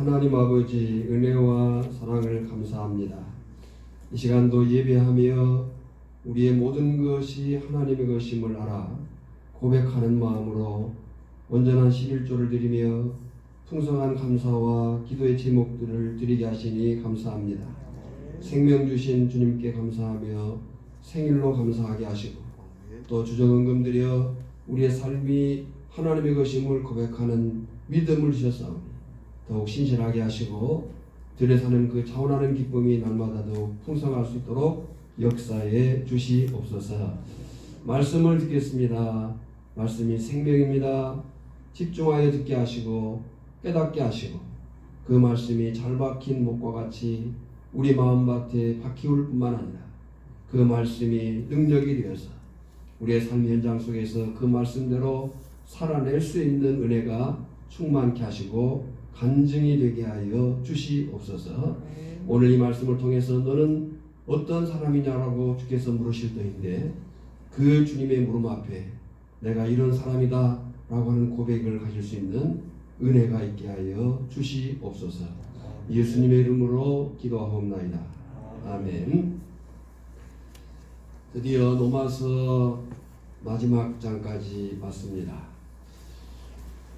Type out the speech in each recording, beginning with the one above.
하나님 아버지 은혜와 사랑을 감사합니다. 이 시간도 예배하며 우리의 모든 것이 하나님의 것임을 알아 고백하는 마음으로 온전한 11조를 드리며 풍성한 감사와 기도의 제목들을 드리게 하시니 감사합니다. 생명 주신 주님께 감사하며 생일로 감사하게 하시고 또 주정은금 드려 우리의 삶이 하나님의 것임을 고백하는 믿음을 주셨사오니 더욱 신실하게 하시고 들에 사는 그 자원하는 기쁨이 날마다 더욱 풍성할 수 있도록 역사에 주시옵소서. 말씀을 듣겠습니다. 말씀이 생명입니다. 집중하여 듣게 하시고 깨닫게 하시고 그 말씀이 잘 박힌 목과 같이 우리 마음밭에 박히울 뿐만 아니라 그 말씀이 능력이 되어서 우리의 삶 현장 속에서 그 말씀대로 살아낼 수 있는 은혜가 충만케 하시고 간증이 되게 하여 주시옵소서. 오늘 이 말씀을 통해서 너는 어떤 사람이냐라고 주께서 물으실 때인데 그 주님의 물음 앞에 내가 이런 사람이다 라고 하는 고백을 가질 수 있는 은혜가 있게 하여 주시옵소서. 예수님의 이름으로 기도하옵나이다. 아멘. 드디어 로마서 마지막 장까지 왔습니다.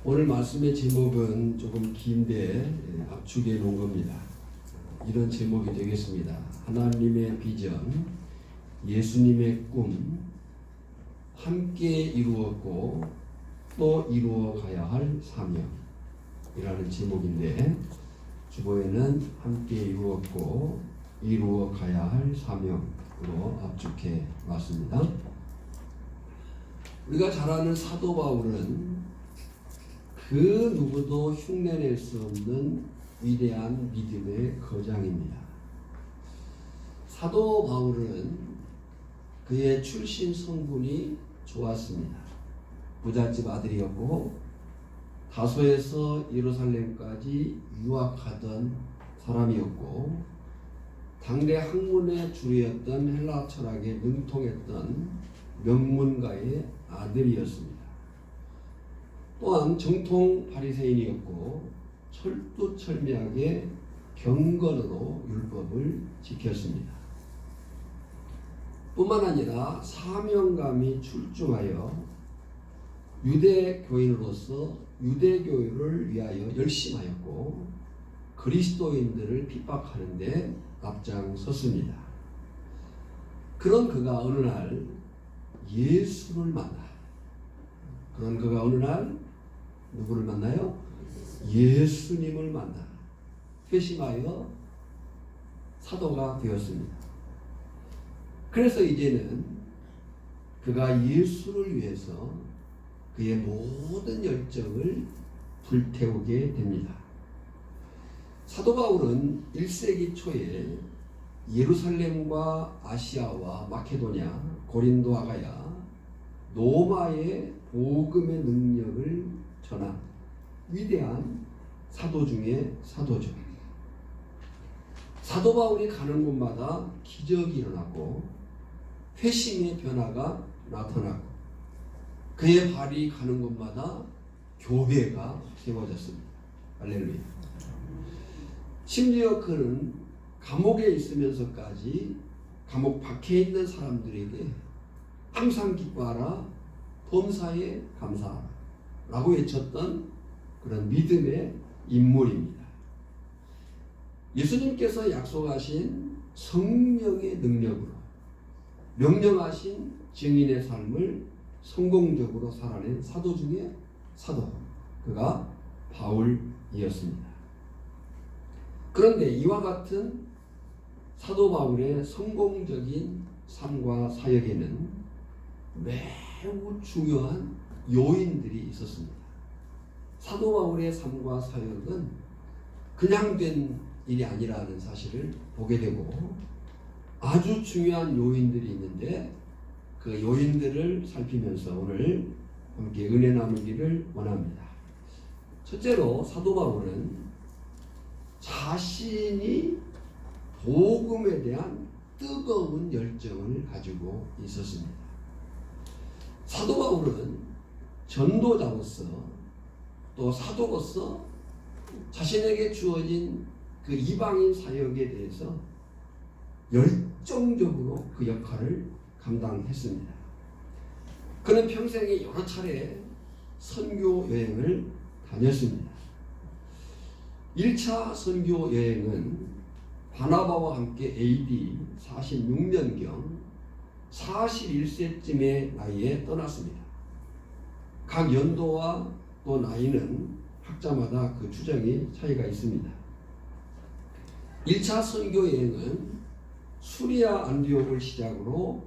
오늘 말씀의 제목은 조금 긴데 압축해 놓은 겁니다. 이런 제목이 되겠습니다. 하나님의 비전, 예수님의 꿈, 함께 이루었고 또 이루어 가야 할 사명이라는 제목인데 주보에는 함께 이루었고 이루어 가야 할 사명으로 압축해 왔습니다. 우리가 잘 아는 사도 바울은 그 누구도 흉내낼 수 없는 위대한 믿음의 거장입니다. 사도 바울은 그의 출신 성분이 좋았습니다. 부잣집 아들이었고 다소에서 예루살렘까지 유학하던 사람이었고 당대 학문의 주류였던 헬라 철학에 능통했던 명문가의 아들이었습니다. 또한 정통 바리새인이었고 철두철미하게 경건으로 율법을 지켰습니다. 뿐만 아니라 사명감이 출중하여 유대교인으로서 유대교를 위하여 열심하였고 그리스도인들을 핍박하는 데 앞장섰습니다. 그런 그가 어느 날 예수를 만나 그런 그가 어느 날 누구를 만나요? 예수님을 만나 회심하여 사도가 되었습니다. 그래서 이제는 그가 예수를 위해서 그의 모든 열정을 불태우게 됩니다. 사도 바울은 1세기 초에 예루살렘과 아시아와 마케도냐, 고린도, 아가야, 로마의 복음의 능력을 전한 위대한 사도 중에 사도죠. 사도 바울이 가는 곳마다 기적이 일어나고 회심의 변화가 나타나고 그의 발이 가는 곳마다 교회가 세워졌습니다. 할렐루야. 심지어 그는 감옥에 있으면서까지 감옥 밖에 있는 사람들에게 항상 기뻐하라, 범사에 감사하라 라고 외쳤던 그런 믿음의 인물입니다. 예수님께서 약속하신 성령의 능력으로 명령하신 증인의 삶을 성공적으로 살아낸 사도 중에 사도, 그가 바울이었습니다. 그런데 이와 같은 사도 바울의 성공적인 삶과 사역에는 매우 중요한 요인들이 있었습니다. 사도 바울의 삶과 사역은 그냥 된 일이 아니라는 사실을 보게 되고 아주 중요한 요인들이 있는데 그 요인들을 살피면서 오늘 함께 은혜 나누기를 원합니다. 첫째로 사도 바울은 자신이 복음에 대한 뜨거운 열정을 가지고 있었습니다. 사도 바울은 전도자로서 또 사도로서 자신에게 주어진 그 이방인 사역에 대해서 열정적으로 그 역할을 감당했습니다. 그는 평생에 여러 차례 선교 여행을 다녔습니다. 1차 선교 여행은 바나바와 함께 AD 46년경 41세쯤의 나이에 떠났습니다. 각 연도와 또 나이는 학자마다 그 추정이 차이가 있습니다. 1차 선교 여행은 수리아 안디옥을 시작으로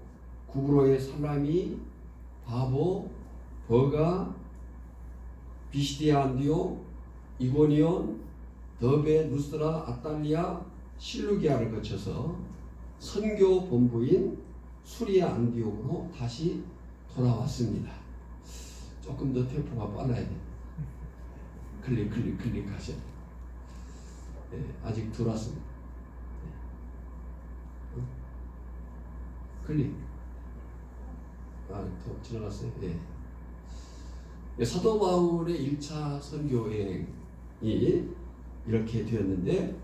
구브로의 살라미, 바보, 버가, 비시디아 안디옥, 이고니온, 더베, 누스라, 아탈리아, 실루기아를 거쳐서 선교 본부인 수리아 안디옥으로 다시 돌아왔습니다. 조금 더 템포가 빨라야 돼요. 클릭 하셔야 돼요. 네, 아직 덜 왔습니다. 네. 클릭. 더 지나갔어요. 네. 사도 바울의 1차 선교 여행이 이렇게 되었는데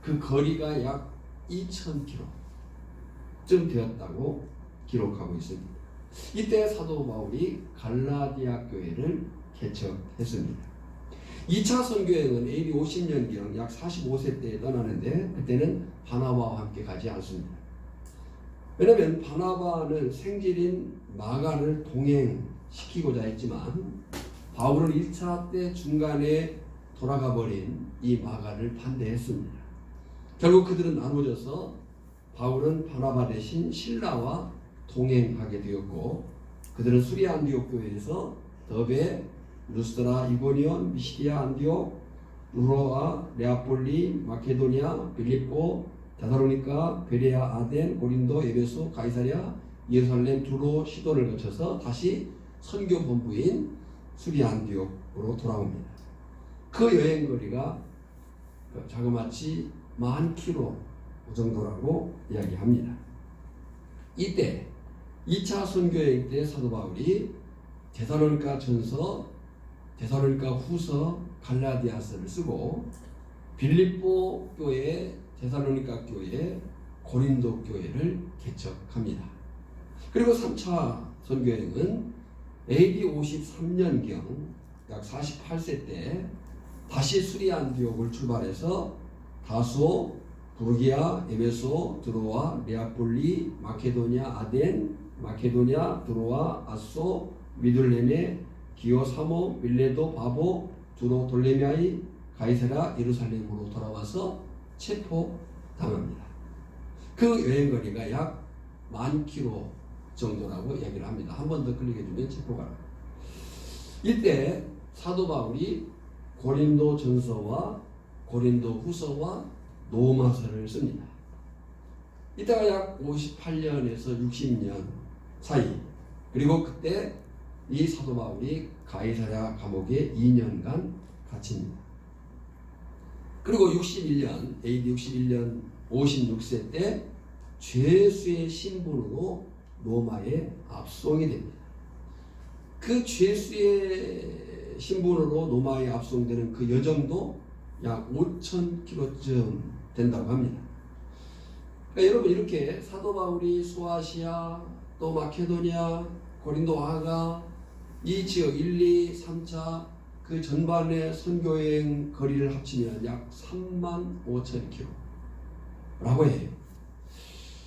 그 거리가 약 2,000km쯤 되었다고 기록하고 있습니다. 이때 사도 바울이 갈라디아 교회를 개척했습니다. 2차 선교여행은 AD 50년경 약 45세 때에 떠나는데 그때는 바나바와 함께 가지 않습니다. 왜냐하면 바나바는 생질인 마가를 동행시키고자 했지만 바울은 1차 때 중간에 돌아가 버린 이 마가를 반대했습니다. 결국 그들은 나눠져서 바울은 바나바 대신 실라와 동행하게 되었고 그들은 수리아 안디옥 교회에서 더베, 루스드라, 이고니온, 미시디아 안디옥, 루로아, 레아폴리, 마케도니아, 빌립보, 데살로니가, 베레아, 아덴, 고린도, 에베소, 가이사랴, 예루살렘, 두로, 시돈을 거쳐서 다시 선교 본부인 수리아 안디옥으로 돌아옵니다. 그 여행 거리가 자그마치 10,000km 정도라고 이야기합니다. 이때 2차 선교여행 때 사도 바울이 데살로니가 전서, 데살로니가 후서, 갈라디아서를 쓰고 빌립보 교회, 데살로니가 교회, 고린도 교회를 개척합니다. 그리고 3차 선교여행은 AD 53년경 약 48세 때 다시 수리아 안디옥을 출발해서 다소, 부르기아, 에베소, 드로아, 레아폴리, 마케도니아, 아덴, 마케도니아, 드로아, 아소, 미둘레네, 기오, 사모, 밀레도, 바보, 두로, 돌레미아이, 가이사랴, 예루살렘으로 돌아와서 체포당합니다. 그 여행거리가 약 10,000km 정도라고 얘기를 합니다. 한 번 더 클릭해주면 체포가. 이때 사도 바울이 고린도 전서와 고린도 후서와 로마서를 씁니다. 이때가 약 58년에서 60년 사이. 그리고 그때 이 사도 바울이 가이사랴 감옥에 2년간 갇힙니다. 그리고 61년, AD 61년 56세 때 죄수의 신분으로 로마에 압송이 됩니다. 그 죄수의 신분으로 로마에 압송되는 그 여정도 약 5,000km쯤 된다고 합니다. 그러니까 여러분 이렇게 사도 바울이 소아시아, 또 마케도니아, 고린도 아가 이 지역 1, 2, 3차 그 전반의 선교여행 거리를 합치면 약 35,000km라고 해요.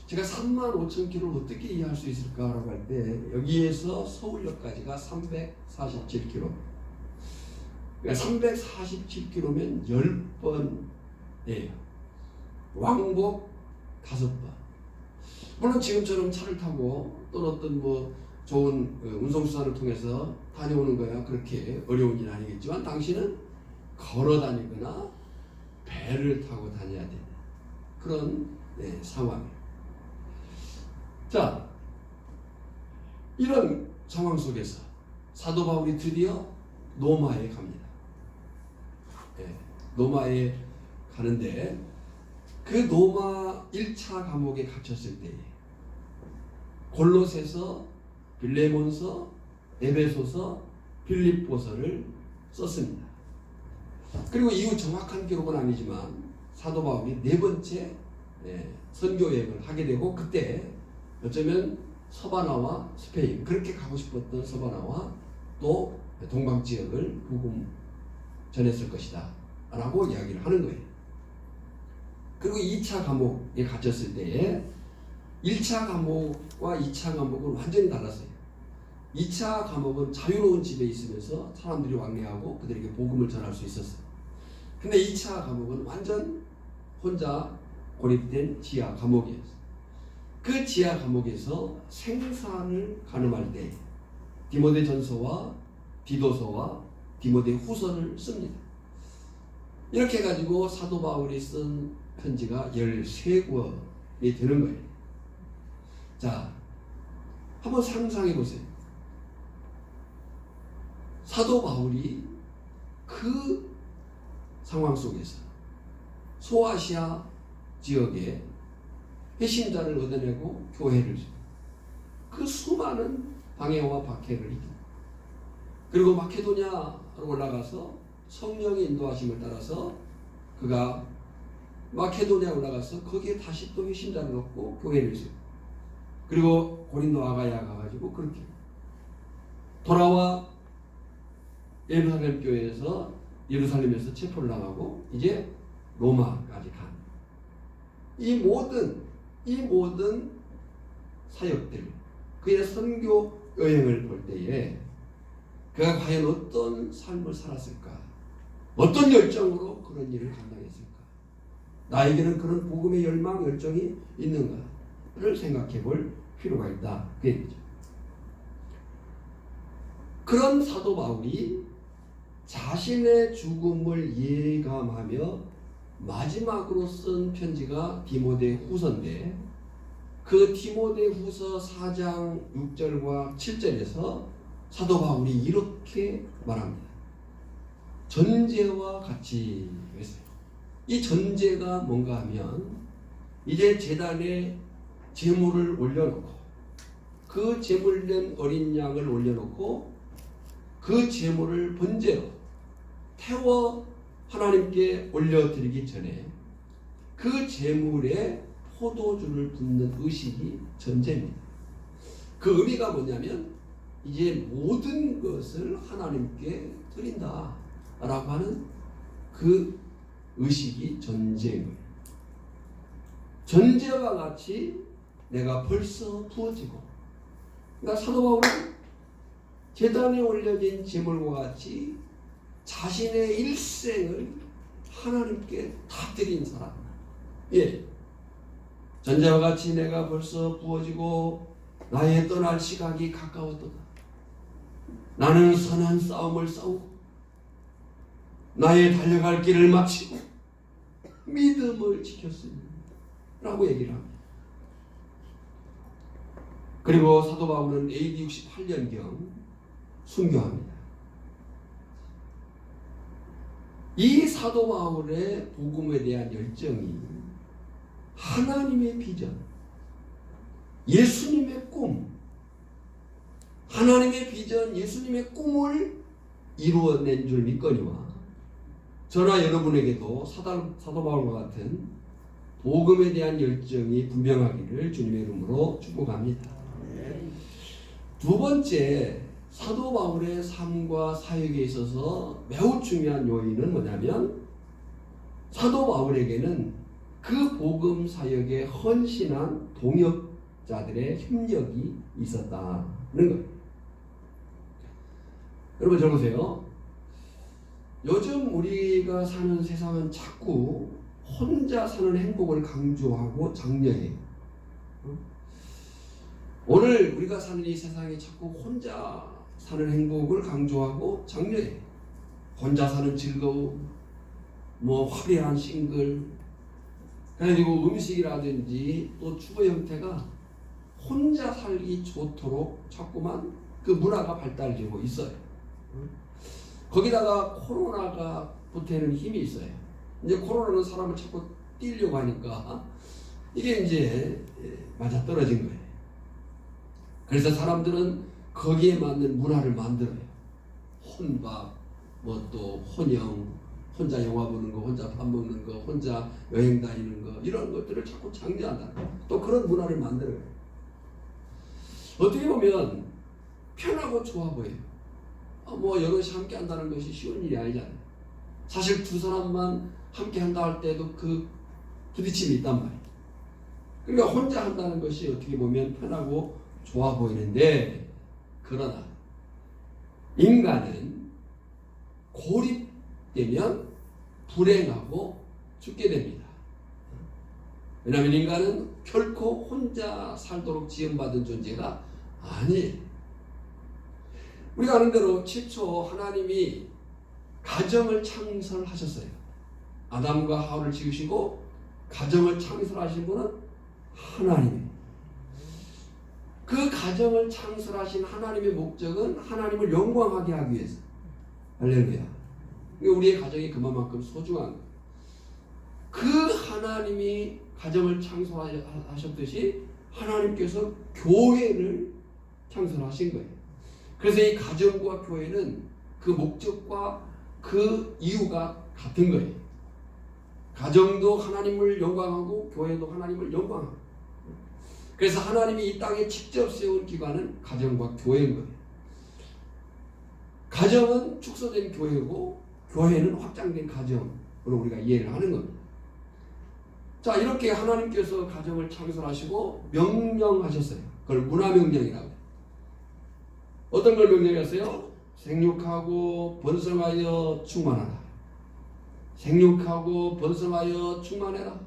제가 35,000km를 어떻게 이해할 수 있을까라고 할 때 여기에서 서울역까지가 347km. 그러니까 347km면 10번이에요. 왕복 5번. 물론 지금처럼 차를 타고 또는 어떤 뭐 좋은 운송수단을 통해서 다녀오는 거야 그렇게 어려운 일은 아니겠지만 당시는 걸어 다니거나 배를 타고 다녀야 되는 그런 상황이에요. 자, 이런 상황 속에서 사도 바울이 드디어 로마에 갑니다. 로마에 가는데 그 로마 1차 감옥에 갇혔을 때 골로새서, 빌레몬서, 에베소서, 빌립보서를 썼습니다. 그리고 이후 정확한 기록은 아니지만 사도 바울이 네 번째 선교 여행을 하게 되고, 그때 어쩌면 서바나와 스페인, 그렇게 가고 싶었던 서바나와 또 동방 지역을 복음 전했을 것이다 라고 이야기를 하는 거예요. 그리고 2차 감옥에 갇혔을 때에 1차 감옥과 2차 감옥은 완전히 달랐어요. 2차 감옥은 자유로운 집에 있으면서 사람들이 왕래하고 그들에게 복음을 전할 수 있었어요. 근데 2차 감옥은 완전 혼자 고립된 지하 감옥이었어요. 그 지하 감옥에서 생사를 가늠할 때 디모데 전서와 디도서와 디모데 후서를 씁니다. 이렇게 해가지고 사도 바울이 쓴 편지가 13권이 되는 거예요. 자, 한번 상상해 보세요. 사도 바울이 그 상황 속에서 소아시아 지역에 회심자를 얻어내고 교회를, 그 수많은 방해와 박해를 이기고, 그리고 마케도냐로 올라가서 성령의 인도하심을 따라서 그가 마케도냐에 올라가서 거기에 다시 또 회심자를 얻고 교회를 세우고, 그리고 고린도 아가야 가가지고 그렇게 돌아와 예루살렘에서 체포를 당하고 이제 로마까지 간 이 모든 사역들, 그의 선교 여행을 볼 때에 그가 과연 어떤 삶을 살았을까? 어떤 열정으로 그런 일을 감당했을까? 나에게는 그런 복음의 열망, 열정이 있는가를 생각해 볼 필요가 있다. 그 얘기죠. 그런 사도 바울이 자신의 죽음을 예감하며 마지막으로 쓴 편지가 디모데 후서인데, 그 디모데 후서 4장 6절과 7절에서 사도 바울이 이렇게 말합니다. 전제와 같이 했어요. 이 전제가 뭔가 하면, 이제 제단에 제물을 올려놓고 그 제물된 어린 양을 올려놓고 그 제물을 번제로 태워 하나님께 올려드리기 전에 그 제물에 포도주를 붓는 의식이 전제입니다. 그 의미가 뭐냐면 이제 모든 것을 하나님께 드린다 라고 하는 그 의식이 전제인 거예요. 전제와 같이 내가 벌써 부어지고, 그러니까 사도 바울은 제단에 올려진 제물과 같이 자신의 일생을 하나님께 다 드린 사람. 예. 전제와 같이 내가 벌써 부어지고 나의 떠날 시각이 가까웠도다. 나는 선한 싸움을 싸우고 나의 달려갈 길을 마치고 믿음을 지켰으니 라고 얘기를 합니다. 그리고 사도 바울은 AD 68년경 순교합니다. 이 사도 바울의 복음에 대한 열정이 하나님의 비전, 예수님의 꿈, 하나님의 비전, 예수님의 꿈을 이루어낸 줄 믿거니와 저나 여러분에게도 사도 바울과 같은 복음에 대한 열정이 분명하기를 주님의 이름으로 축복합니다. 두 번째, 사도 바울의 삶과 사역에 있어서 매우 중요한 요인은 뭐냐면, 사도 바울에게는 그 복음 사역에 헌신한 동역자들의 협력이 있었다는 거예요. 여러분 잘 보세요. 요즘 우리가 사는 세상은 자꾸 혼자 사는 행복을 강조하고 장려해요. 오늘 우리가 사는 이 세상이 자꾸 혼자 사는 행복을 강조하고 장려해. 혼자 사는 즐거움, 화려한 싱글, 그리고 음식이라든지 또 주거 형태가 혼자 살기 좋도록 자꾸만 그 문화가 발달되고 있어요. 거기다가 코로나가 보태는 힘이 있어요. 이제 코로나는 사람을 자꾸 띄려고 하니까 이게 이제 맞아떨어진 거예요. 그래서 사람들은 거기에 맞는 문화를 만들어요. 혼밥, 또 혼영 혼자 영화 보는 거, 혼자 밥 먹는 거, 혼자 여행 다니는 거, 이런 것들을 자꾸 장려한다. 또 그런 문화를 만들어요. 어떻게 보면 편하고 좋아 보여요. 뭐 여럿이 함께 한다는 것이 쉬운 일이 아니잖아요. 사실 두 사람만 함께 한다 할 때도 그 부딪힘이 있단 말이에요. 그러니까 혼자 한다는 것이 어떻게 보면 편하고 좋아 보이는데, 그러나 인간은 고립되면 불행하고 죽게 됩니다. 왜냐하면 인간은 결코 혼자 살도록 지음받은 존재가 아니에요. 우리가 아는 대로 최초 하나님이 가정을 창설하셨어요. 아담과 하와를 지으시고 가정을 창설하신 분은 하나님이에요. 그 가정을 창설하신 하나님의 목적은 하나님을 영광하게 하기 위해서. 할렐루야. 우리의 가정이 그만큼 소중한 거예요. 그 하나님이 가정을 창설하셨듯이 하나님께서 교회를 창설하신 거예요. 그래서 이 가정과 교회는 그 목적과 그 이유가 같은 거예요. 가정도 하나님을 영광하고 교회도 하나님을 영광하고. 그래서 하나님이 이 땅에 직접 세운 기관은 가정과 교회인 거예요. 가정은 축소된 교회고 교회는 확장된 가정으로 우리가 이해를 하는 겁니다. 자, 이렇게 하나님께서 가정을 창설하시고 명령하셨어요. 그걸 문화명령이라고 해요. 어떤 걸 명령했어요? 생육하고 번성하여 충만하라. 생육하고 번성하여 충만해라.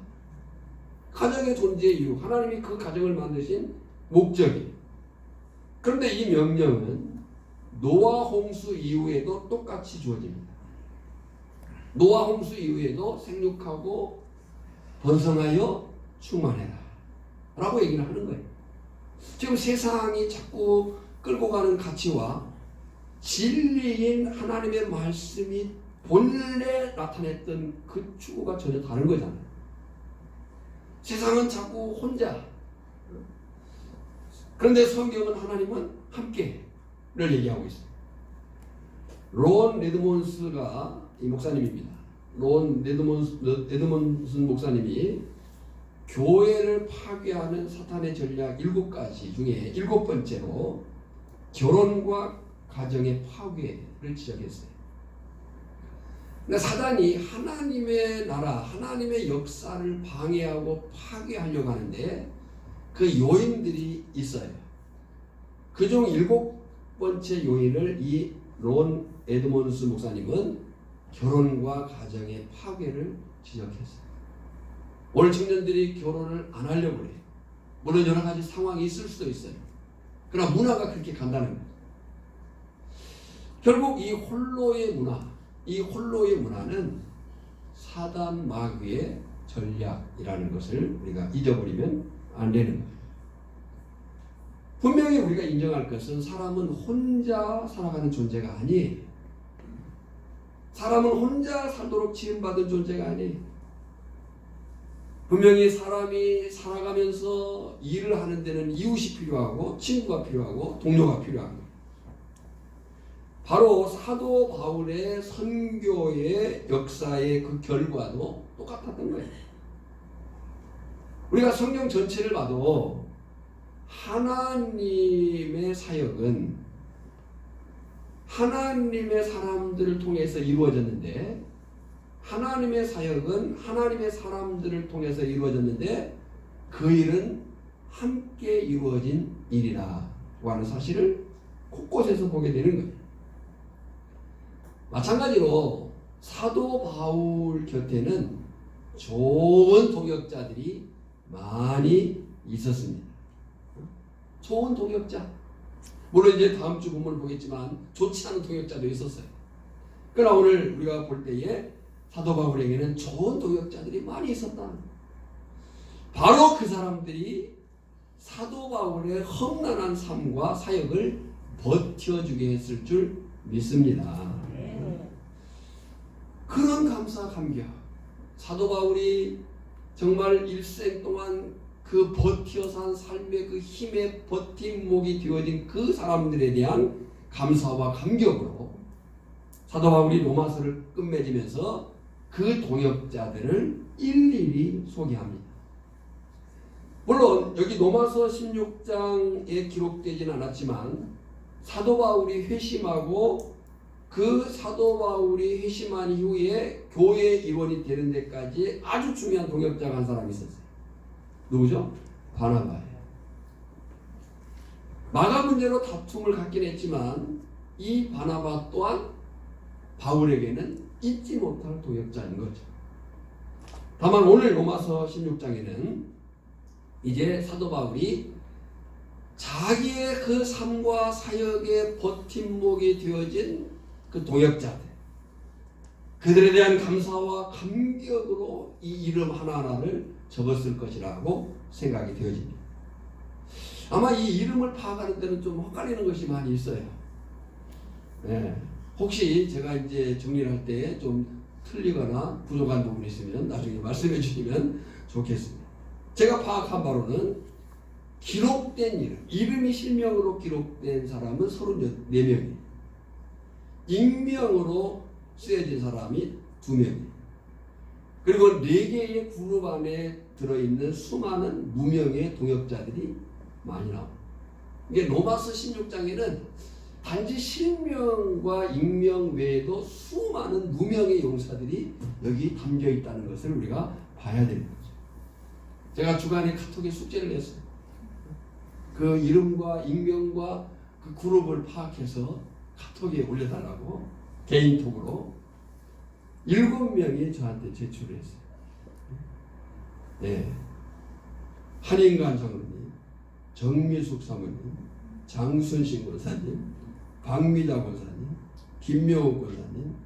가정의 존재의 이유, 하나님이 그 가정을 만드신 목적이에요. 그런데 이 명령은 노아 홍수 이후에도 똑같이 주어집니다. 노아 홍수 이후에도 생육하고 번성하여 충만해라 라고 얘기를 하는 거예요. 지금 세상이 자꾸 끌고 가는 가치와 진리인 하나님의 말씀이 본래 나타냈던 그 추구가 전혀 다른 거잖아요. 세상은 자꾸 혼자, 그런데 성경은 하나님은 함께를 얘기하고 있어요. 론 에드몬스가 이 목사님입니다. 론 에드몬스 목사님이 교회를 파괴하는 사탄의 전략 7가지 중에 7번째로 결혼과 가정의 파괴를 지적했어요. 그러니까 사단이 하나님의 나라, 하나님의 역사를 방해하고 파괴하려고 하는데 그 요인들이 있어요. 그중 7번째 요인을 이 론 에드몬스 목사님은 결혼과 가정의 파괴를 지적했어요. 오늘 청년들이 결혼을 안 하려고 해요. 물론 여러 가지 상황이 있을 수도 있어요. 그러나 문화가 그렇게 간다는 거예요. 결국 이 홀로의 문화는 사단 마귀의 전략이라는 것을 우리가 잊어버리면 안 되는 거예요. 분명히 우리가 인정할 것은 사람은 혼자 살아가는 존재가 아니에요. 사람은 혼자 살도록 지음받은 존재가 아니에요. 분명히 사람이 살아가면서 일을 하는 데는 이웃이 필요하고 친구가 필요하고 동료가 필요한 거예요. 바로 사도 바울의 선교의 역사의 그 결과도 똑같았던 거예요. 우리가 성경 전체를 봐도 하나님의 사역은 하나님의 사람들을 통해서 이루어졌는데, 하나님의 사역은 하나님의 사람들을 통해서 이루어졌는데 그 일은 함께 이루어진 일이라고 하는 사실을 곳곳에서 보게 되는 거예요. 마찬가지로 사도 바울 곁에는 좋은 동역자들이 많이 있었습니다. 좋은 동역자. 물론 이제 다음 주 본문을 보겠지만 좋지 않은 동역자도 있었어요. 그러나 오늘 우리가 볼 때에 사도 바울에게는 좋은 동역자들이 많이 있었다. 바로 그 사람들이 사도 바울의 험난한 삶과 사역을 버텨주게 했을 줄 믿습니다. 그런 감사 감격. 사도 바울이 정말 일생 동안 그 버텨 산 삶의 그 힘의 버팀목이 되어진 그 사람들에 대한 감사와 감격으로 사도 바울이 로마서를 끝맺으면서 그 동역자들을 일일이 소개합니다. 물론 여기 로마서 16장에 기록되진 않았지만 사도 바울이 회심하고 그 사도 바울이 회심한 이후에 교회 일원이 되는 데까지 아주 중요한 동역자가 한 사람이 있었어요. 누구죠? 바나바예요. 마가 문제로 다툼을 갖긴 했지만 이 바나바 또한 바울에게는 잊지 못할 동역자인 거죠. 다만 오늘 로마서 16장에는 이제 사도 바울이 자기의 그 삶과 사역의 버팀목이 되어진 그 동역자들, 그들에 대한 감사와 감격으로 이 이름 하나하나를 적었을 것이라고 생각이 되어집니다. 아마 이 이름을 파악하는 데는 좀 헷갈리는 것이 많이 있어요. 네. 혹시 제가 이제 정리를 할 때 좀 틀리거나 부족한 부분이 있으면 나중에 말씀해 주시면 좋겠습니다. 제가 파악한 바로는 기록된 이름이 실명으로 기록된 사람은 34명이에요. 익명으로 쓰여진 사람이 2명이에요. 그리고 4개의 그룹 안에 들어있는 수많은 무명의 동역자들이 많이 나옵니다. 이게 로마서 16장에는 단지 실명과 익명 외에도 수많은 무명의 용사들이 여기 담겨 있다는 것을 우리가 봐야 되는 거죠. 제가 주간에 카톡에 숙제를 냈어요. 그 이름과 익명과 그 그룹을 파악해서 카톡에 올려달라고 개인톡으로 7명이 저한테 제출을 했어요. 네. 한인관 장로님, 정미숙 사모님, 장순신 권사님, 박미자 권사님, 김명욱 권사님,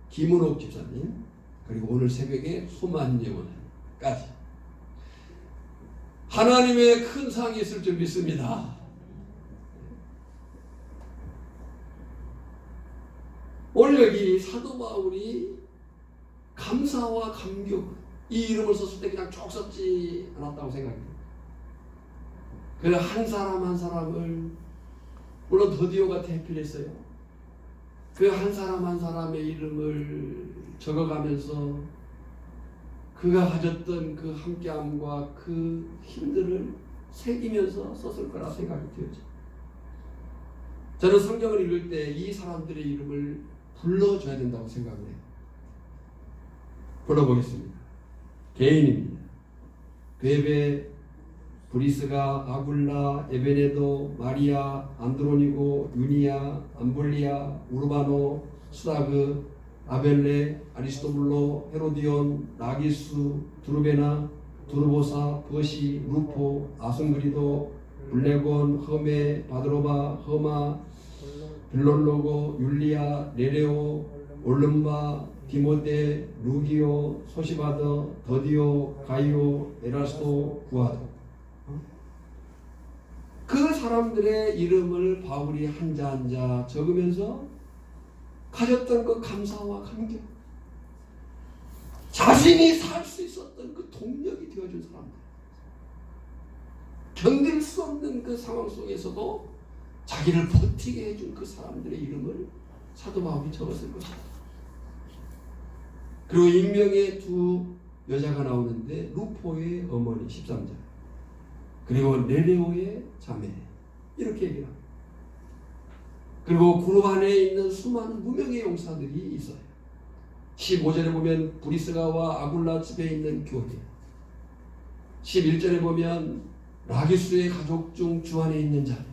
김은옥 집사님, 그리고 오늘 새벽에 소만재 권사님까지 하나님의 큰 상이 있을 줄 믿습니다. 오늘 여기 사도 바울이 감사와 감격, 이 이름을 썼을 때 그냥 쭉 썼지 않았다고 생각해요. 그 한 사람 한 사람을, 물론 더디오가 대필했어요. 그 한 사람 한 사람의 이름을 적어가면서 그가 가졌던 그 함께함과 그 힘들을 새기면서 썼을 거라 생각이 되어져. 저는 성경을 읽을 때 이 사람들의 이름을 불러줘야 된다고 생각을 해요. 불러보겠습니다. 개인입니다. 베베, 브리스가, 아굴라, 에베네도, 마리아, 안드로니고, 유니아, 암볼리아, 우르바노, 수다그, 아벨레, 아리스토블로, 헤로디온, 나기수, 두르베나, 두르보사, 버시, 루포, 아승그리도, 블레곤, 허메, 바드로바, 허마, 빌롤로고, 율리아, 네레오, 올름바, 디모데, 루기오, 소시바더, 더디오, 가이오, 에라스토, 구아도. 그 사람들의 이름을 바울이 한자 한자 적으면서 가졌던 그 감사와 감격, 자신이 살 수 있었던 그 동력이 되어준 사람들, 견딜 수 없는 그 상황 속에서도 자기를 버티게 해준 그 사람들의 이름을 사도 바울이 적었을 것이다. 그리고 익명의 2 여자가 나오는데 루포의 어머니 13절, 그리고 네레오의 자매, 이렇게 얘기합니다. 그리고 그룹 안에 있는 수많은 무명의 용사들이 있어요. 15절에 보면 브리스가와 아굴라 집에 있는 교회, 11절에 보면 라기수의 가족 중 주 안에 있는 자들,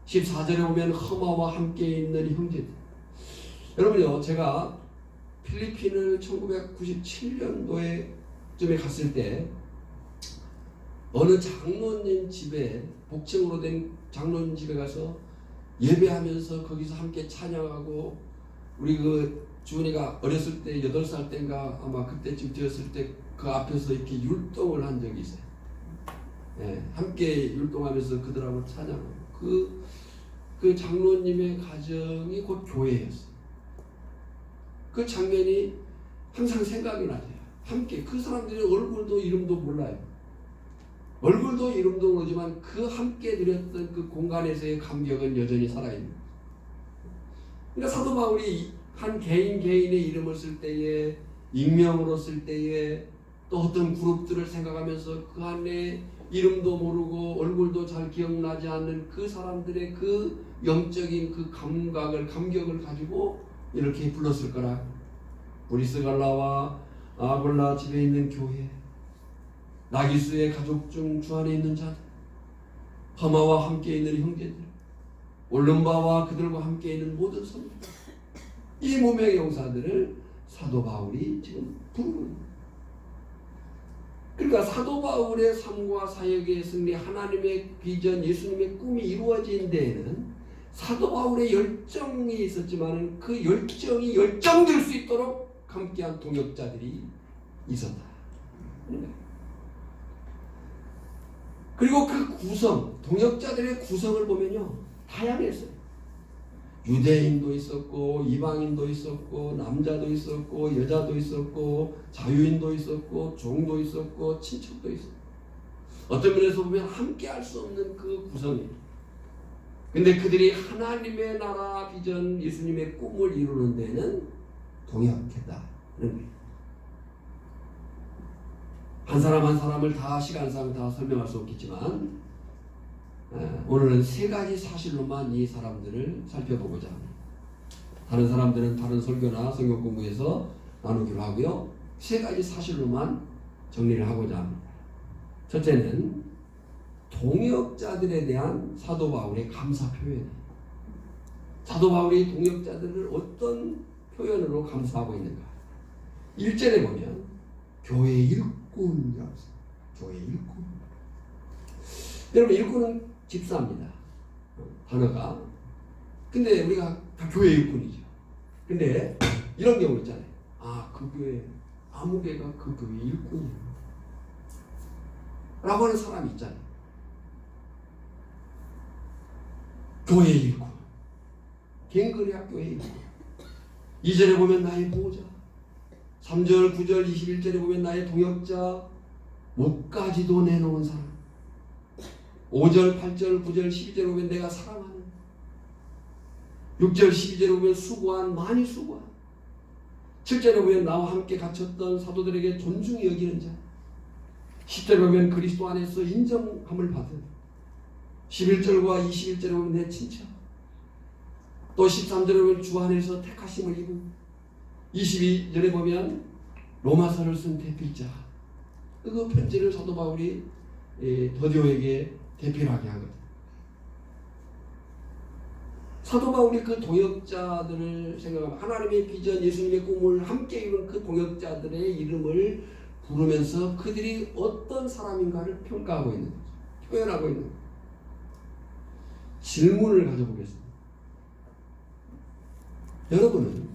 14절에 보면 허마와 함께 있는 형제들. 여러분요, 제가 필리핀을 1997년도에 갔을 때 어느 장로님 집에, 복층으로 된 장로님 집에 가서 예배하면서 거기서 함께 찬양하고, 우리 그 주은이가 어렸을 때 8살 때인가 아마 그때쯤 되었을 때 그 앞에서 이렇게 율동을 한 적이 있어요. 네, 함께 율동하면서 그들하고 찬양하고, 그 장로님의 가정이 곧 교회였어요. 그 장면이 항상 생각이 나요. 함께 그 사람들의 얼굴도 이름도 몰라요. 얼굴도 이름도 모르지만 그 함께 누렸던 그 공간에서의 감격은 여전히 살아있는. 그러니까 사도 바울이 한 개인의 이름을 쓸 때에 익명으로 쓸 때에 또 어떤 그룹들을 생각하면서 그 안에 이름도 모르고 얼굴도 잘 기억나지 않는 그 사람들의 그 영적인 그 감격을 가지고 이렇게 불렀을 거라. 브리스갈라와 아굴라 집에 있는 교회, 나기수의 가족 중 주 안에 있는 자들, 하마와 함께 있는 형제들, 올름바와 그들과 함께 있는 모든 성도, 이 무명의 용사들을 사도 바울이 지금 부르는 거예요. 그러니까 사도 바울의 삶과 사역의 승리, 하나님의 비전, 예수님의 꿈이 이루어진 데에는 사도 바울의 열정이 있었지만 그 열정이 열정될 수 있도록 함께한 동역자들이 있었다. 그리고 그 구성, 동역자들의 구성을 보면요, 다양했어요. 유대인도 있었고, 이방인도 있었고, 남자도 있었고, 여자도 있었고, 자유인도 있었고, 종도 있었고, 친척도 있었고. 어떤 면에서 보면 함께 할 수 없는 그 구성이에요. 근데 그들이 하나님의 나라 비전, 예수님의 꿈을 이루는 데는 동역했다는 거예요. 한 사람 한 사람을 다 시간상 다 설명할 수 없겠지만 오늘은 세 가지 사실로만 이 사람들을 살펴보고자 합니다. 다른 사람들은 다른 설교나 성경 공부에서 나누기로 하고요. 세 가지 사실로만 정리를 하고자 합니다. 첫째는 동역자들에 대한 사도 바울의 감사 표현이에요. 사도 바울이 동역자들을 어떤 표현으로 감사하고 있는가? 1절에 보면 교회 일꾼이라고 했어요. 교회 일꾼. 여러분, 일꾼은 집사입니다. 단어가. 근데 우리가 다 교회 일꾼이죠. 근데 이런 경우 있잖아요. 아, 그 교회 아무개가 그 교회 일꾼이에요 라고 하는 사람이 있잖아요. 교회 일꾼. 갱그리 학교의 일꾼. 2절에 보면 나의 보호자, 3절, 9절, 21절에 보면 나의 동역자, 목까지도 내놓은 사람, 5절, 8절, 9절, 12절에 보면 내가 사랑하는, 6절, 12절에 보면 수고한, 많이 수고한, 7절에 보면 나와 함께 갇혔던 사도들에게 존중히 여기는 자, 10절에 보면 그리스도 안에서 인정함을 받은, 11절과 21절에 보면 내 친척, 또 13절에 보면 주 안에서 택하심을 입은, 22절에 보면 로마서를 쓴 대필자, 그 편지를 사도 바울이 더디오에게 대필하게 하거든. 사도 바울이 그 동역자들을 생각하면 하나님의 비전, 예수님의 꿈을 함께 이룬 그 동역자들의 이름을 부르면서 그들이 어떤 사람인가를 평가하고 있는 거죠. 표현하고 있는 거죠. 질문을 가져보겠습니다. 여러분은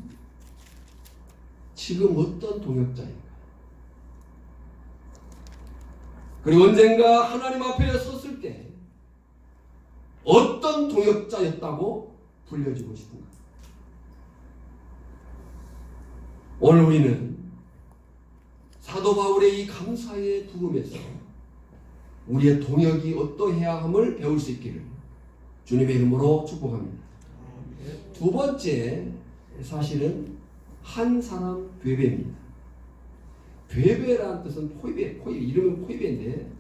지금 어떤 동역자인가? 그리고 언젠가 하나님 앞에 섰을 때 어떤 동역자였다고 불려지고 싶은가? 오늘 우리는 사도 바울의 이 감사의 부름에서 우리의 동역이 어떠해야 함을 배울 수 있기를 주님의 이름으로 축복합니다. 두 번째 사실은 한 사람 베베입니다. 베베라는 뜻은 포이베, 이름은 포이베인데,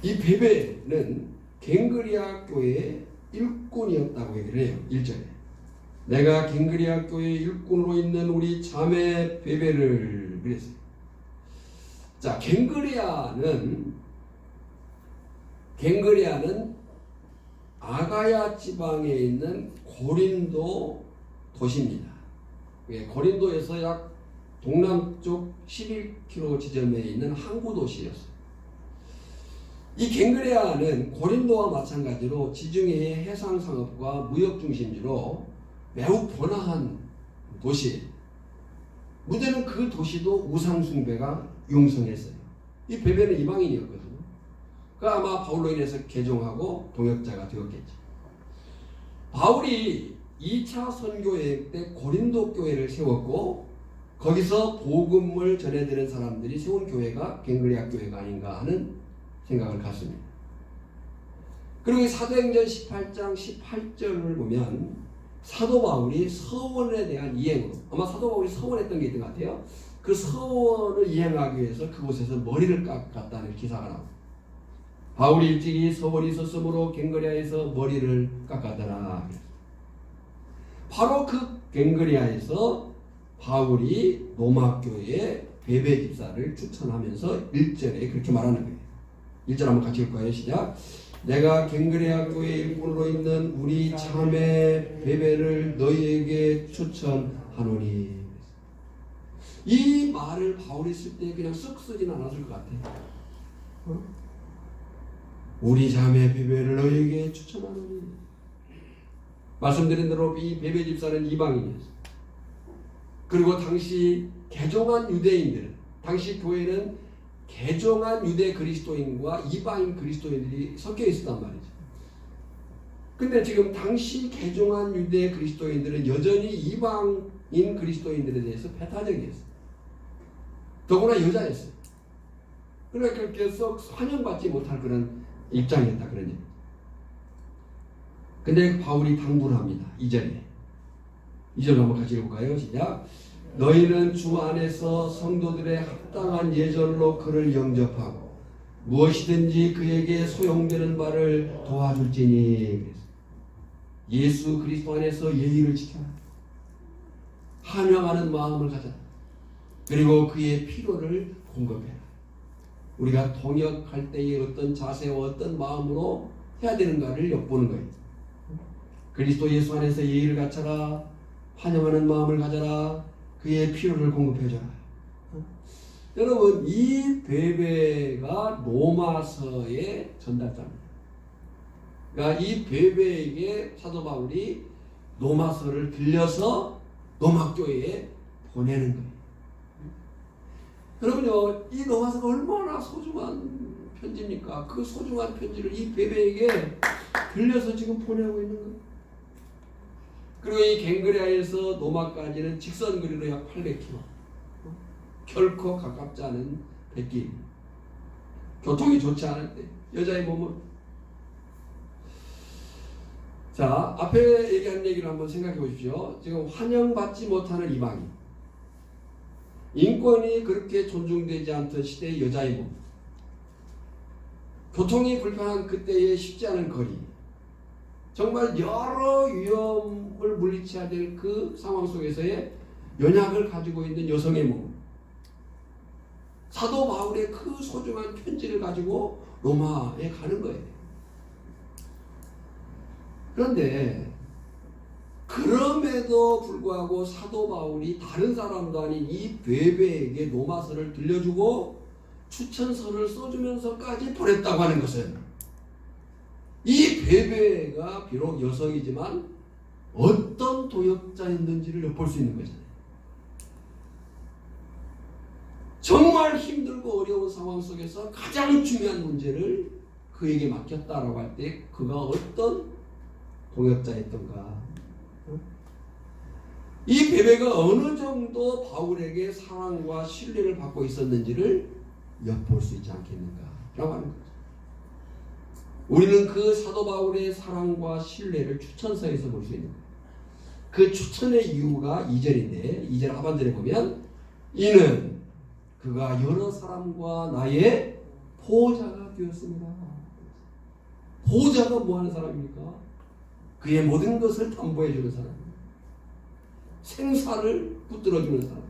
이 베베는 갱그리아 교회의 일꾼이었다고 얘기를 해요. 1절에 내가 갱그리아 교회의 일꾼으로 있는 우리 자매 베베를 그랬어요. 자, 갱그리아는 아가야 지방에 있는 고린도 도시입니다. 고린도에서 약 동남쪽 11km 지점에 있는 항구 도시였어요. 이 갱그레아는 고린도와 마찬가지로 지중해의 해상 상업과 무역 중심지로 매우 번화한 도시예요. 문제는 그 도시도 우상 숭배가 융성했어요. 이 베베는 이방인이었거든요. 그 아마 바울로 인해서 개종하고 동역자가 되었겠죠. 바울이 2차 선교여행 때 고린도 교회를 세웠고 거기서 복음을 전해드리는 사람들이 세운 교회가 갱그레아 교회가 아닌가 하는 생각을 갖습니다. 그리고 사도행전 18장 18절을 보면 사도 바울이 서원에 대한 이행으로, 아마 사도 바울이 서원했던 게 있던 것 같아요. 그 서원을 이행하기 위해서 그곳에서 머리를 깎았다는 기사가 나옵니다. 바울이 일찍이 서원이 있었으므로 갱그리아에서 머리를 깎았더라. 바로 그 갱그리아에서 바울이 로마 교회에 베베 집사를 추천하면서 1절에 그렇게 말하는 거예요. 1절 한번 같이 읽을까요? 시작. 내가 갱그레아 교회 일꾼으로 있는 우리 자매 베베를 너희에게 추천하노니. 이 말을 바울이 쓸 때 그냥 쓱 쓰진 않았을 것 같아요. 우리 자매 베베를 너희에게 추천하노니. 말씀드린 대로 이 베베 집사는 이방인이었어요. 그리고 당시 개종한 유대인들은, 당시 교회는 개종한 유대 그리스도인과 이방인 그리스도인들이 섞여 있었단 말이죠. 근데 지금 당시 개종한 유대 그리스도인들은 여전히 이방인 그리스도인들에 대해서 배타적이었어요. 더구나 여자였어요. 그러니까 그렇게 썩 환영받지 못할 그런 입장이었다, 그런 얘기. 근데 바울이 당부를 합니다. 2절에. 2절 한번 같이 읽어볼까요? 시작. 너희는 주 안에서 성도들의 합당한 예절로 그를 영접하고 무엇이든지 그에게 소용되는 바를 도와줄지니. 예수 그리스도 안에서 예의를 지켜라. 환영하는 마음을 가져라. 그리고 그의 필요를 공급해라. 우리가 동역할 때의 어떤 자세와 어떤 마음으로 해야 되는가를 엿보는 거예요. 그리스도 예수 안에서 예의를 갖춰라. 환영하는 마음을 가져라. 그의 필요를 공급해줘라. 여러분, 이 베베가 로마서의 전달자입니다. 그러니까 이 베베에게 사도 바울이 로마서를 들려서 로마 교회에 보내는 거예요. 여러분요, 이 로마서가 얼마나 소중한 편지입니까? 그 소중한 편지를 이 베베에게 들려서 지금 보내고 있는 거예요. 그리고 이 갱그레아에서 로마까지는 직선 거리로 약 800km. 결코 가깝지 않은 백길. 교통이 좋지 않을 때 여자의 몸은. 자, 앞에 얘기한 얘기를 한번 생각해 보십시오. 지금 환영받지 못하는 이방인, 인권이 그렇게 존중되지 않던 시대의 여자의 몸, 교통이 불편한 그때의 쉽지 않은 거리, 정말 여러 위험을 물리쳐야 될 그 상황 속에서의 연약을 가지고 있는 여성의 몸, 사도 바울의 그 소중한 편지를 가지고 로마에 가는 거예요. 그런데 그럼에도 불구하고 사도 바울이 다른 사람도 아닌 이 베베에게 로마서를 들려주고 추천서를 써주면서까지 보냈다고 하는 것은, 이 베베가 비록 여성이지만 어떤 도역자였는지를 엿볼 수 있는 거잖아요. 정말 힘들고 어려운 상황 속에서 가장 중요한 문제를 그에게 맡겼다라고 할 때 그가 어떤 동역자였던가, 이 베베가 어느 정도 바울에게 사랑과 신뢰를 받고 있었는지를 엿볼 수 있지 않겠는가라고 하는 거죠. 우리는 그 사도 바울의 사랑과 신뢰를 추천서에서 볼 수 있는 거예요. 그 추천의 이유가 2절인데 2절 하반절에 보면 이는 그가 여러 사람과 나의 보호자가 되었습니다. 보호자가 뭐하는 사람입니까? 그의 모든 것을 담보해주는 사람입니다. 생사를 붙들어주는 사람.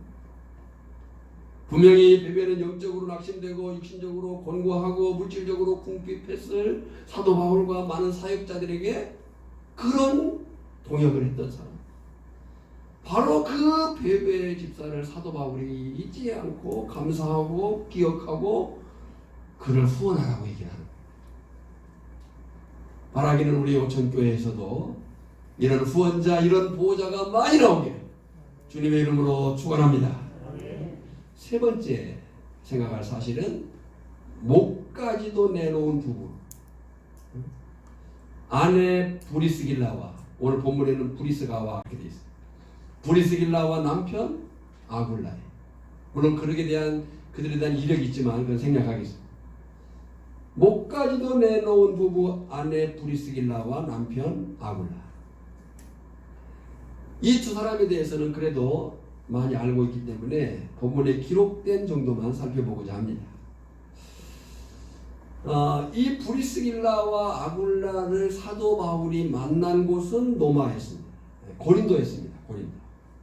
분명히 베베는 영적으로 낙심되고 육신적으로 곤고하고 물질적으로 궁핍했을 사도 바울과 많은 사역자들에게 그런 동역을 했던 사람. 바로 그 베베 집사를 사도 바울이 잊지 않고 감사하고 기억하고 그를 후원하라고 얘기하는 거예요. 바라기는 우리 오천교회에서도 이런 후원자, 이런 보호자가 많이 나오게 주님의 이름으로 축원합니다. 세 번째 생각할 사실은 목까지도 내놓은 부부. 아내 브리스길라와, 오늘 본문에는 브리스가와 이렇게 되어 있습니다. 브리스길라와 남편 아굴라에. 물론 그들에 대한 이력이 있지만 그건 생략하겠습니다. 목까지도 내놓은 부부 아내 브리스길라와 남편 아굴라. 이 두 사람에 대해서는 그래도 많이 알고 있기 때문에 본문에 기록된 정도만 살펴보고자 합니다. 이 브리스길라와 아굴라를 사도 바울이 만난 곳은 로마였습니다. 고린도였습니다. 고린도.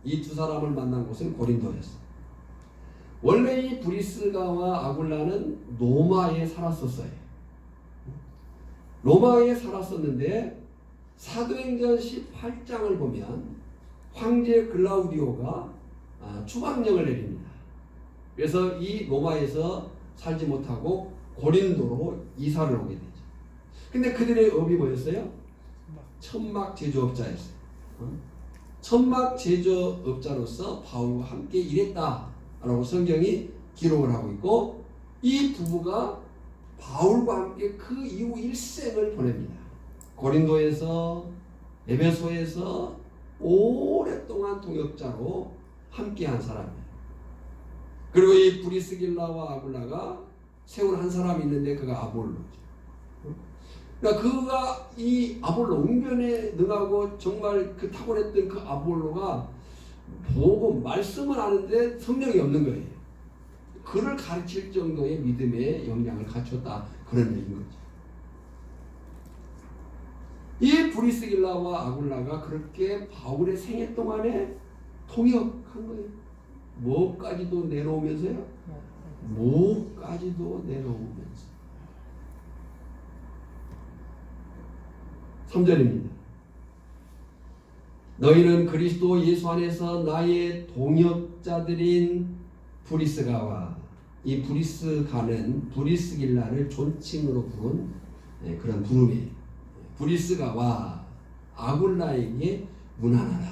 이 두 사람을 만난 곳은 고린도였습니다. 원래 이 브리스가와 아굴라는 로마에 살았었어요. 로마에 살았었는데 사도행전 18장을 보면 황제 글라우디오가 추방령을 내립니다. 그래서 이 로마에서 살지 못하고 고린도로 이사를 오게 되죠. 근데 그들의 업이 뭐였어요? 천막 제조업자였어요. 천막 제조업자로서 바울과 함께 일했다라고 성경이 기록을 하고 있고, 이 부부가 바울과 함께 그 이후 일생을 보냅니다. 고린도에서, 에베소에서 오랫동안 동역자로 함께한 사람이에요. 그리고 이 브리스길라와 아굴라가 세운 한 사람이 있는데 그가 아볼로죠. 그러니까 그가 이 아볼로 웅변에 능하고 정말 그 탁월했던 그 아볼로가 보고 말씀을 하는데 성령이 없는 거예요. 그를 가르칠 정도의 믿음의 역량을 갖췄다, 그런 얘기인 거죠. 이 브리스길라와 아굴라가 그렇게 바울의 생애 동안에 통역한 거예요. 뭐까지도 내려오면서요. 뭐까지도 내려오면서. 3절입니다. 너희는 그리스도 예수 안에서 나의 동역자들인 브리스가와, 이 브리스가는 브리스길라를 존칭으로 부른 그런 부름이에요. 브리스가와 아굴라에게 문안하라.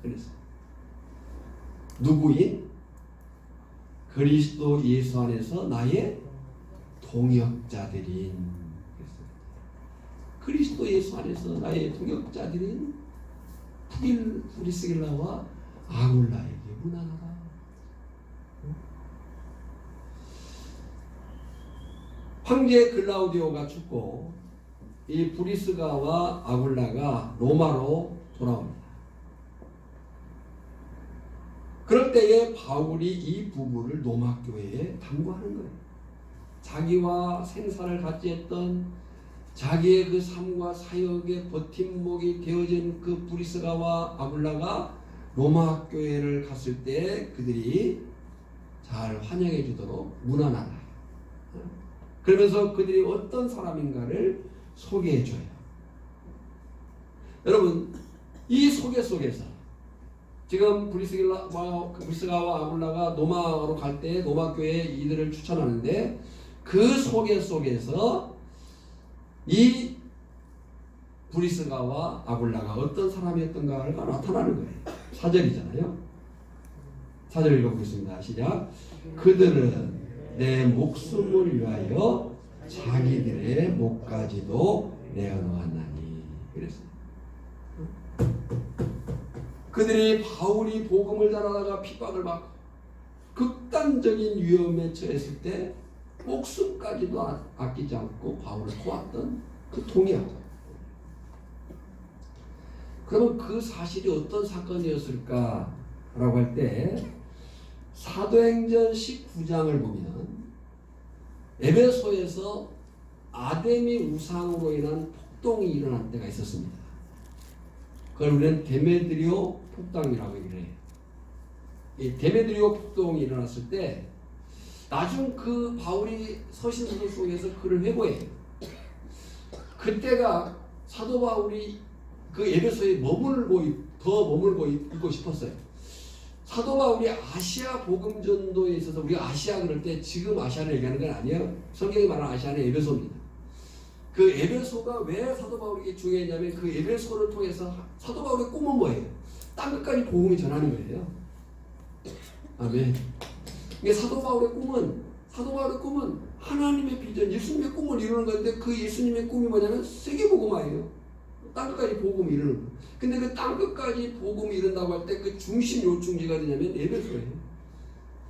그래서 누구인? 그리스도 예수 안에서 나의 동역자들인, 그리스도 예수 안에서 나의 동역자들인 브리스길라와 아굴라에게 문안하라. 황제 글라우디오가 죽고 이 브리스가와 아굴라가 로마로 돌아옵니다. 그럴 때에 바울이 이 부부를 로마 교회에 당부하는 거예요. 자기와 생사를 같이 했던, 자기의 그 삶과 사역의 버팀목이 되어진 그 브리스가와 아굴라가 로마 교회를 갔을 때 그들이 잘 환영해 주도록 문안하라. 그러면서 그들이 어떤 사람인가를 소개해 줘요. 여러분, 이 소개 속에서 지금 브리스가와 아굴라가 로마로 갈 때 로마 교회에 이들을 추천하는데, 그 소개 속에서 이 브리스가와 아굴라가 어떤 사람이었던가가 나타나는 거예요. 4절이잖아요. 4절 읽어보겠습니다. 시작. 그들은 내 목숨을 위하여 자기들의 목까지도 내어놓았나니. 그랬어요. 그들이 바울이 복음을 전하다가 핍박을 받고 극단적인 위험에 처했을 때 목숨까지도 아끼지 않고 바울을 도왔던 그 동역. 그러면 그 사실이 어떤 사건이었을까라고 할 때 사도행전 19장을 보면 에베소에서 아데미 우상으로 인한 폭동이 일어난 때가 있었습니다. 그걸 우리는 데메드리오 폭동이라고 얘기를 해요. 이 데메드리오 폭동이 일어났을 때 나중 그 바울이 서신서 속에서 그를 회고해요. 그때가 사도 바울이 그 에베소에 머물고 있고 싶었어요. 사도 바울이 아시아 복음 전도에 있어서, 우리가 아시아 그럴 때 지금 아시아를 얘기하는 건 아니에요. 성경이 말하는 아시아는 에베소입니다. 그 에베소가 왜 사도 바울에게 중요했냐면, 그 에베소를 통해서 사도 바울의 꿈은 뭐예요? 땅끝까지 복음이 전하는 거예요. 아멘. 사도 바울의 꿈은 하나님의 비전, 예수님의 꿈을 이루는 건데, 그 예수님의 꿈이 뭐냐면 세계복음화예요. 땅끝까지 복음을 이루는 거예요. 근데 그 땅끝까지 복음을 이룬다고 할 때 그 중심 요충지가 되냐면 에베소예요.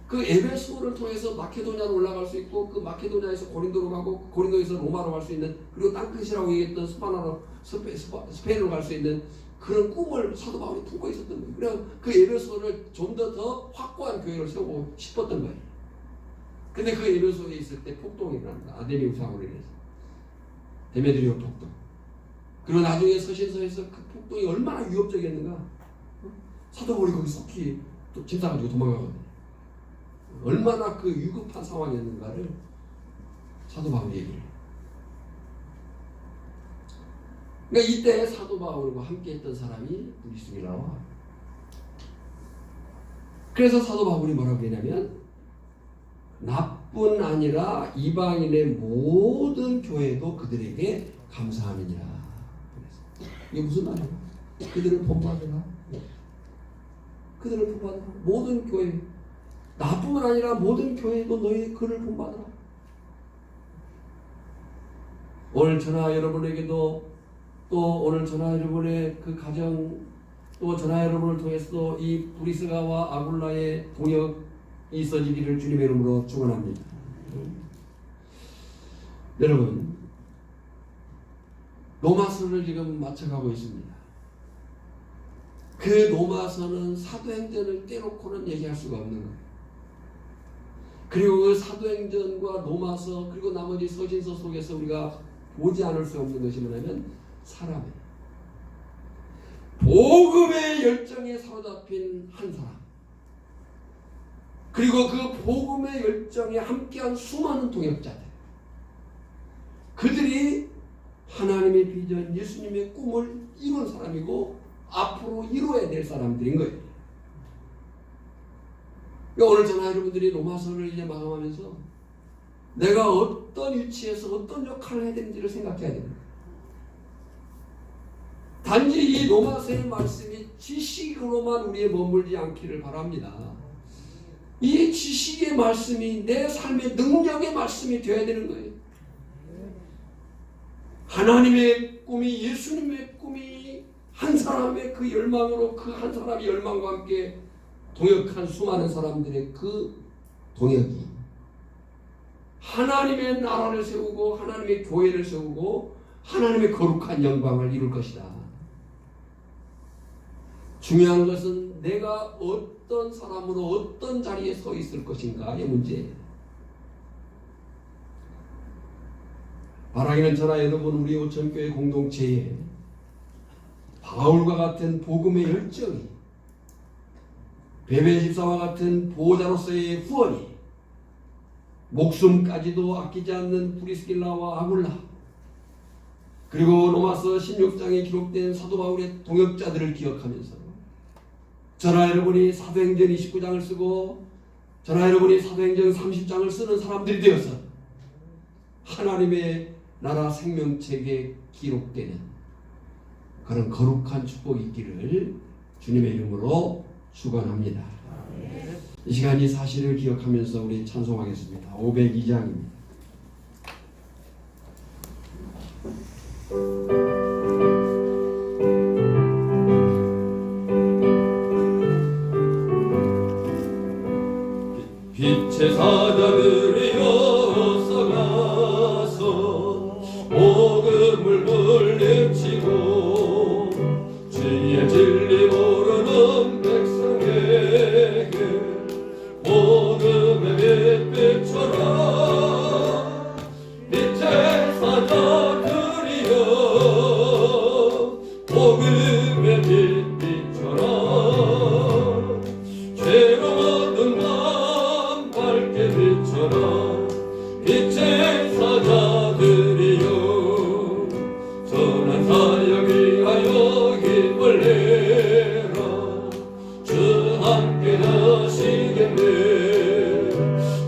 그 에베소를 통해서 마케도냐로 올라갈 수 있고, 그 마케도냐에서 고린도로 가고, 고린도에서 로마로 갈 수 있는, 그리고 땅끝이라고 얘기했던 스페인으로 갈 수 있는 그런 꿈을 사도 바울이 품고 있었던 거예요. 그래서 그 에베소를 좀 더 확고한 교회를 세우고 싶었던 거예요. 근데 그 에베소에 있을 때 폭동이 일어납니다. 아데미 우상으로 인해서. 데메드리오 폭동. 그리고 나중에 서신서에서 그 폭동이 얼마나 위협적이었는가. 사도 바울이 거기 속히 또 짐 싸가지고 도망가거든요. 얼마나 그 위급한 상황이었는가를 사도 바울이 얘기를 해요. 그러니까 이때 사도 바울과 함께 했던 사람이 브리스길라와, 그래서 사도 바울이 뭐라고 했냐면 나뿐 아니라 이방인의 모든 교회도 그들에게 감사함이니라. 이게 무슨 말이야? 그들을 본받으라. 그들을 본받으라. 모든 교회, 나뿐만 아니라 모든 교회도 너희 그를 본받으라. 오늘 저나 여러분에게도, 또 오늘 저나 여러분의 그 가정, 또 저나 여러분을 통해서도 이 브리스가와 아굴라의 동역이 있어지기를 주님의 이름으로 축원합니다. 여러분, 로마서를 지금 맞춰가고 있습니다. 그 로마서는 사도행전을 떼놓고는 얘기할 수가 없는 거예요. 그리고 그 사도행전과 로마서 그리고 나머지 서신서 속에서 우리가 보지 않을 수 없는 것이 뭐냐면 사람이에요. 복음의 열정에 사로잡힌 한 사람, 그리고 그 복음의 열정에 함께한 수많은 동역자들, 그들이 하나님의 비전, 예수님의 꿈을 이룬 사람이고 앞으로 이루어야 될 사람들인 거예요. 그러니까 오늘 저나 여러분들이 로마서를 이제 마감하면서 내가 어떤 위치에서 어떤 역할을 해야 되는지를 생각해야 됩니다. 단지 이 로마서의 말씀이 지식으로만 우리에 머물지 않기를 바랍니다. 이 지식의 말씀이 내 삶의 능력의 말씀이 되어야 되는 거예요. 하나님의 꿈이, 예수님의 꿈이 한 사람의 그 열망으로, 그 한 사람의 열망과 함께 동역한 수많은 사람들의 그 동역이 하나님의 나라를 세우고 하나님의 교회를 세우고 하나님의 거룩한 영광을 이룰 것이다. 중요한 것은 내가 어떤 사람으로 어떤 자리에 서 있을 것인가의 문제예요. 바라기는 저나 여러분, 우리 오천교회 공동체에 바울과 같은 복음의 열정이, 베베 집사와 같은 보호자로서의 후원이, 목숨까지도 아끼지 않는 브리스길라와 아굴라, 그리고 로마서 16장에 기록된 사도 바울의 동역자들을 기억하면서 저나 여러분이 사도행전 29장을 쓰고 저나 여러분이 사도행전 30장을 쓰는 사람들이 되어서 하나님의 나라 생명책에 기록되는 그런 거룩한 축복이 있기를 주님의 이름으로 축원합니다. 이 시간 이 사실을 기억하면서 우리 찬송하겠습니다. 502장입니다. 빛의 사자들이여 서가서 복음을 물리치고 주의 진리 모르는 백성에게 복음의 빛비춰라. 빛의 사자들이여 복음의 빛비춰라. 죄로운 맘 밝게 비춰라. 빛의 사자들이여 선한 사역 위하여 힘을 내라. 주 함께 하시겠네.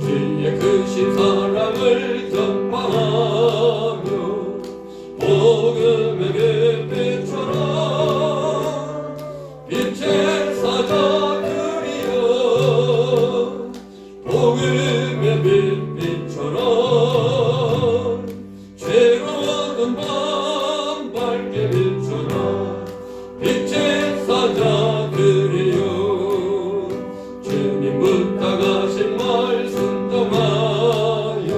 주의 크신 사랑을 전파하며 복음의 빛 비춰라. 빛의 사자들이여 복음의 빛 비춰라. 죄로운 밤 밝게 비춰라. 빛의 사자들이여 주님 부탁하신 말씀 통하여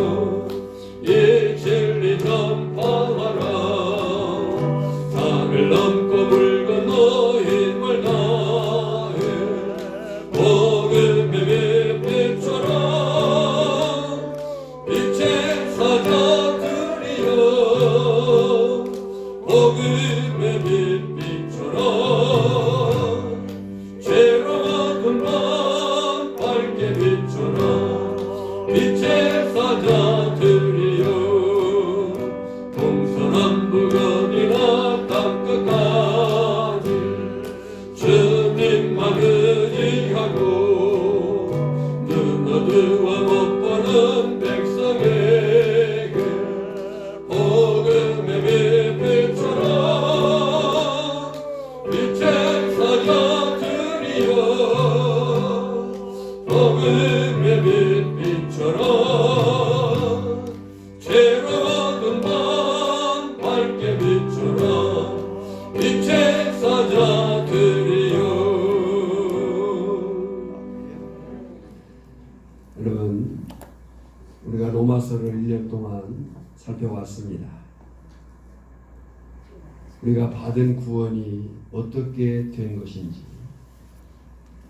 이 진리 전파하라. 산을 넘고 물 건너 모든 백성에게 복음의 빛처럼 빛의 사자들이여 복음의 빛처럼 새로운 밤 밝게 빛처럼 빛의 사자들이여. 여러분, 우리가 로마서를 1년 동안 살펴왔습니다. 우리가 받은 구원이 어떻게 된 것인지,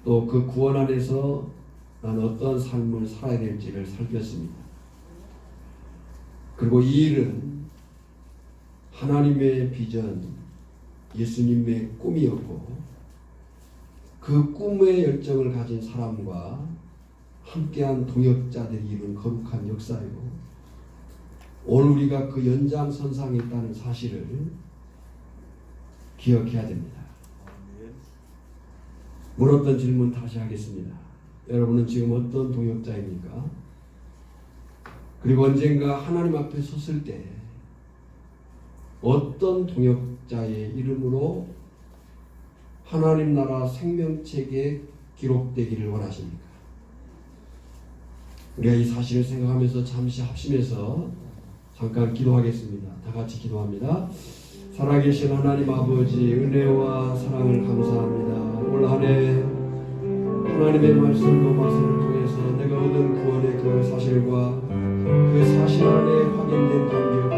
또 그 구원 안에서 난 어떤 삶을 살아야 될지를 살폈습니다. 그리고 이 일은 하나님의 비전, 예수님의 꿈이었고, 그 꿈의 열정을 가진 사람과 함께한 동역자들이 이룬 거룩한 역사이고, 오늘 우리가 그 연장선상에 있다는 사실을 기억해야 됩니다. 물었던 질문 다시 하겠습니다. 여러분은 지금 어떤 동역자입니까? 그리고 언젠가 하나님 앞에 섰을 때 어떤 동역자의 이름으로 하나님 나라 생명책에 기록되기를 원하십니까? 우리가 이 사실을 생각하면서 잠시 합심해서 잠깐 기도하겠습니다. 다 같이 기도합니다. 살아계신 하나님 아버지, 은혜와 사랑을 감사합니다. 올 한 해 하나님의 말씀 로마서를 통해서 내가 얻은 구원의 그 사실과 그 사실 안에 확인된 감격,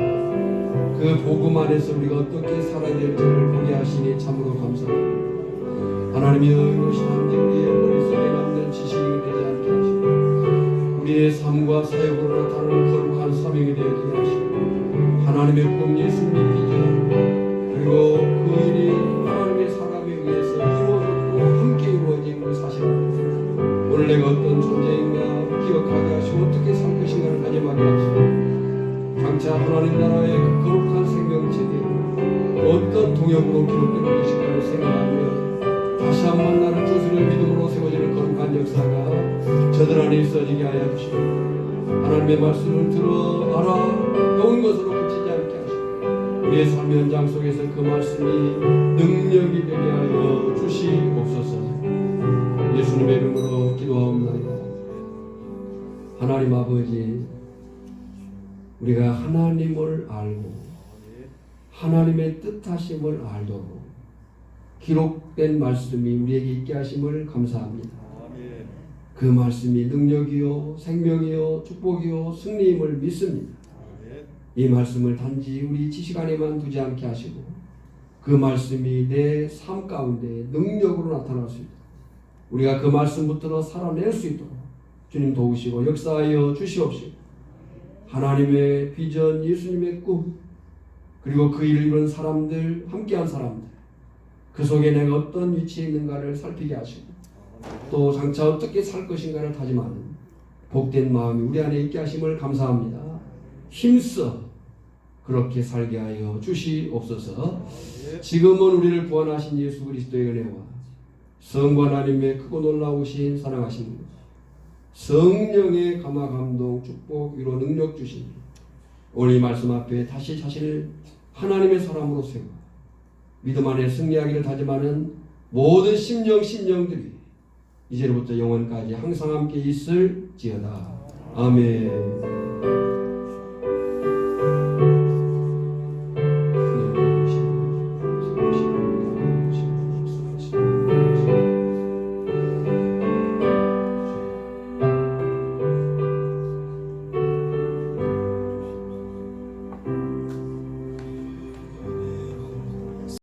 그 복음 안에서 우리가 어떻게 살아야 될지를 보게 하시니 참으로 감사합니다. 하나님이여, 이것이 단지 우리의 머릿속에 남는 지식이 되지 않게 하시고 우리의 삶과 사역으로 나타나는 거룩한 사명이 되게 하시고 하나님의 꿈, 예수님의 비전, 그리고 그 일이 하나님의 사람에 의해서 이루어졌고 함께 이루어진 그 사실을 오늘 내가 어떤 존재인가 기억하게 하시고 어떻게 살 것인가를 다짐하게 하시고 장차 하나님 나라의 그 거룩한 생명책에 어떤 동역으로 기록된 것인가를 생각하며 다시 한번 나를 주스를 믿음으로 세워지는 거룩한 역사가 저들 안에 있어지게 하여 주시고 하나님의 말씀을 들어 알아 배운 것으로 그치지 않게 하시고 우리의 삶의 현장 속에서 그 말씀이 능력이 되게 하여 주시옵소서. 예수님의 이름으로 기도하옵나이다. 하나님 아버지, 우리가 하나님을 알고 하나님의 뜻하심을 알도록 기록된 말씀이 우리에게 있게 하심을 감사합니다. 그 말씀이 능력이요 생명이요 축복이요 승리임을 믿습니다. 이 말씀을 단지 우리 지식 안에만 두지 않게 하시고 그 말씀이 내 삶 가운데 능력으로 나타날 수 있도록 우리가 그 말씀 붙들어 살아낼 수 있도록 주님 도우시고 역사하여 주시옵시고 하나님의 비전, 예수님의 꿈, 그리고 그 일을 이룬 사람들, 함께한 사람들, 그 속에 내가 어떤 위치에 있는가를 살피게 하시고 또 장차 어떻게 살 것인가를 다짐하는 복된 마음이 우리 안에 있게 하심을 감사합니다. 힘써 그렇게 살게 하여 주시옵소서. 지금은 우리를 구원하신 예수 그리스도의 은혜와 성부 하나님의 크고 놀라우신 사랑하신 것, 성령의 감화 감동 축복 위로 능력 주시니 오늘 이 말씀 앞에 다시 자신을 하나님의 사람으로 세워 믿음 안에 승리하기를 다짐하는 모든 심령들이 이제부터 영원까지 항상 함께 있을지어다. 아멘.